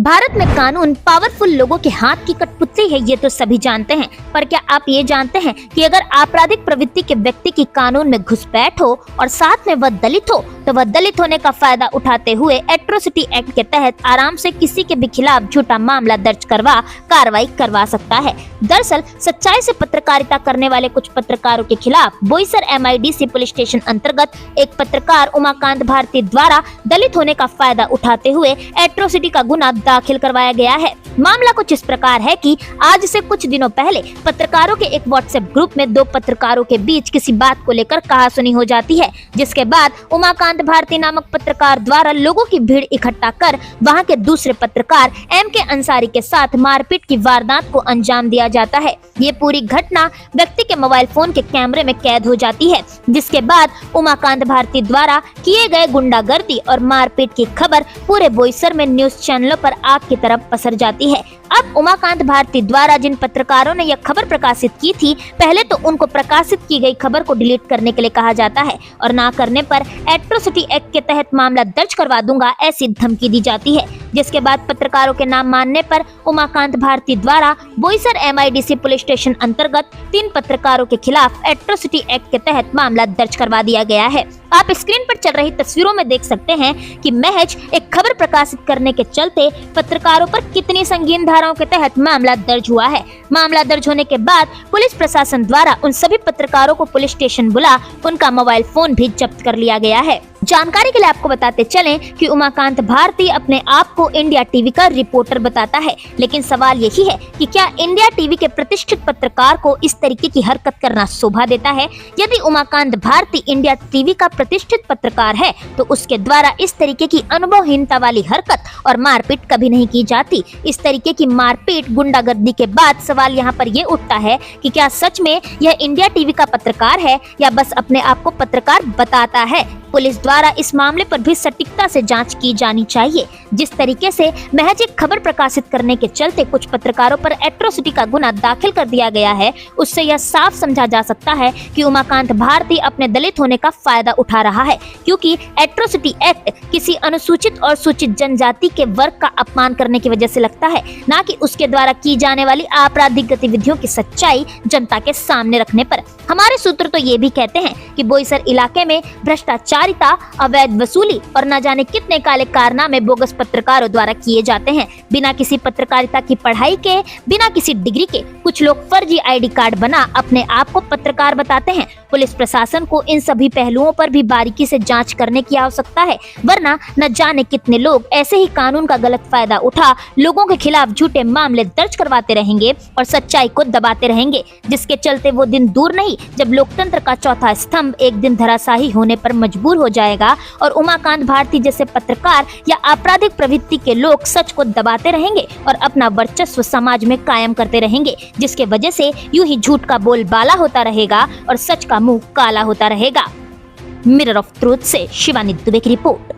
भारत में कानून पावरफुल लोगों के हाथ की कठपुतली है, ये तो सभी जानते हैं। पर क्या आप ये जानते हैं कि अगर आपराधिक प्रवृत्ति के व्यक्ति की कानून में घुसपैठ हो और साथ में वह दलित हो, तो वह दलित होने का फायदा उठाते हुए एट्रोसिटी एक्ट के तहत आराम से किसी के भी खिलाफ झूठा मामला दर्ज करवा कार्रवाई करवा सकता है। दरअसल सच्चाई से पत्रकारिता करने वाले कुछ पत्रकारों के खिलाफ बोईसर MIDC पुलिस स्टेशन अंतर्गत एक पत्रकार उमाकांत भारती द्वारा दलित होने का फायदा उठाते हुए एट्रोसिटी का गुना दाखिल करवाया गया है। मामला कुछ इस प्रकार है कि आज से कुछ दिनों पहले पत्रकारों के एक व्हाट्सएप ग्रुप में दो पत्रकारों के बीच किसी बात को लेकर कहासुनी हो जाती है, जिसके बाद उमाकांत भारती नामक पत्रकार द्वारा लोगों की भीड़ इकट्ठा कर वहां के दूसरे पत्रकार MK अंसारी के साथ मारपीट की वारदात को अंजाम दिया जाता है। ये पूरी घटना व्यक्ति के मोबाइल फोन के कैमरे में कैद हो जाती है, जिसके बाद उमाकांत भारती द्वारा किए गए गुंडागर्दी और मारपीट की खबर पूरे बोईसर में न्यूज चैनलों पर आग की तरफ पसर जाती है। अब उमाकांत भारती द्वारा जिन पत्रकारों ने यह खबर प्रकाशित की थी, पहले तो उनको प्रकाशित की गई खबर को डिलीट करने के लिए कहा जाता है और ना करने पर एट्रोसिटी एक्ट के तहत मामला दर्ज करवा दूंगा ऐसी धमकी दी जाती है। जिसके बाद पत्रकारों के नाम मानने पर उमाकांत भारती द्वारा बोईसर MIDC पुलिस स्टेशन अंतर्गत 3 पत्रकारों के खिलाफ एट्रोसिटी एक्ट के तहत मामला दर्ज करवा दिया गया है। आप स्क्रीन पर चल रही तस्वीरों में देख सकते हैं कि महज एक खबर प्रकाशित करने के चलते पत्रकारों पर कितनी संगीन धाराओं के तहत मामला दर्ज हुआ है। मामला दर्ज होने के बाद पुलिस प्रशासन द्वारा उन सभी पत्रकारों को पुलिस स्टेशन बुला उनका मोबाइल फोन भी जब्त कर लिया गया है। जानकारी के लिए आपको बताते चलें कि उमाकांत भारती अपने आप को इंडिया टीवी का रिपोर्टर बताता है, लेकिन सवाल यही है कि क्या इंडिया टीवी के प्रतिष्ठित पत्रकार को इस तरीके की हरकत करना शोभा देता है? यदि उमाकांत भारती इंडिया टीवी का प्रतिष्ठित पत्रकार है तो उसके द्वारा इस तरीके की अनुभवहीनता वाली हरकत और मारपीट कभी नहीं की जाती। इस तरीके की मारपीट गुंडागर्दी के बाद सवाल यहाँ पर ये उठता है कि क्या सच में यह इंडिया टीवी का पत्रकार है या बस अपने आप को पत्रकार बताता है? पुलिस द्वारा इस मामले पर भी सटीकता से जांच की जानी चाहिए। जिस तरीके से महज एक खबर प्रकाशित करने के चलते कुछ पत्रकारों पर एट्रोसिटी का गुना दाखिल कर दिया गया है, उससे यह साफ समझा जा सकता है कि उमाकांत भारती अपने दलित होने का फायदा उठा रहा है, क्योंकि एट्रोसिटी एक्ट किसी अनुसूचित और सूचित जनजाति के वर्ग का अपमान करने की वजह से लगता है, न कि उसके द्वारा की जाने वाली आपराधिक गतिविधियों की सच्चाई जनता के सामने रखने पर। हमारे सूत्र तो ये भी कहते हैं कि बोईसर इलाके में भ्रष्टाचारिता, अवैध वसूली और न जाने कितने काले कारनामे बोगस पत्रकारों द्वारा किए जाते हैं। बिना किसी पत्रकारिता की पढ़ाई के, बिना किसी डिग्री के कुछ लोग फर्जी ID कार्ड बना अपने आप को पत्रकार बताते हैं। पुलिस प्रशासन को इन सभी पहलुओं पर भी बारीकी से जांच करने की आवश्यकता है, वरना न जाने कितने लोग ऐसे ही कानून का गलत फायदा उठा लोगों के खिलाफ झूठे मामले दर्ज करवाते रहेंगे और सच्चाई को दबाते रहेंगे, जिसके चलते वो दिन दूर नहीं जब लोकतंत्र का चौथा स्तंभ एक दिन धराशायी होने पर मजबूर हो जाएगा और उमाकांत भारती जैसे पत्रकार या आपराधिक प्रवृत्ति के लोग सच को दबाते रहेंगे और अपना वर्चस्व समाज में कायम करते रहेंगे, जिसके वजह से यूं ही झूठ का बोलबाला होता रहेगा और सच का मुंह काला होता रहेगा। मिरर ऑफ ट्रूथ से शिवानी दुबे की रिपोर्ट।